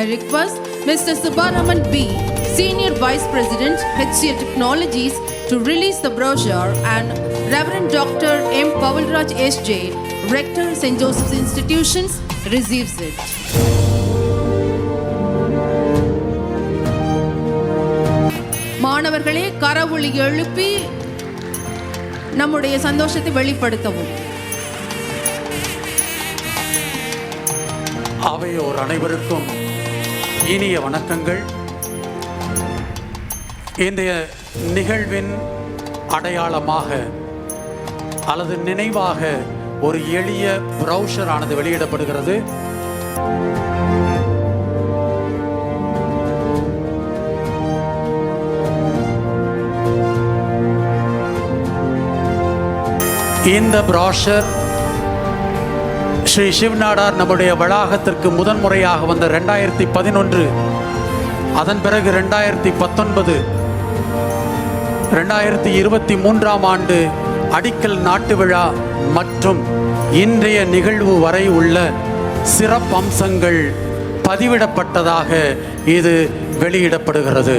I request Mr. Subaraman B, Senior Vice President, HCL Technologies, to release the brochure, and Reverend Dr. M. Pavalraj S.J., Rector, St. Joseph's Institutions, receives it. மாணவர்களே, கரவொலி எழுப்பி நம்முடைய சந்தோஷத்தை வெளிப்படுத்தவும். அவையோர் அனைவருக்கும் இனிய வணக்கங்கள். இந்த நிகழ்வின் அடையாளமாக அல்லது நினைவாக ஒரு எளிய ப்ரௌஷர் ஆனது வெளியிடப்படுகிறது. இந்த ப்ராஷர் ஸ்ரீ சிவ்நாடார் நம்முடைய வளாகத்திற்கு முதன்முறையாக வந்த 2011, அதன் பிறகு 2019, 2023ஆம் ஆண்டு அடிக்கல் நாட்டு விழா மற்றும் இன்றைய நிகழ்வு வரை உள்ள சிறப்பம்சங்கள் பதிவிடப்பட்டதாக இது வெளியிடப்படுகிறது.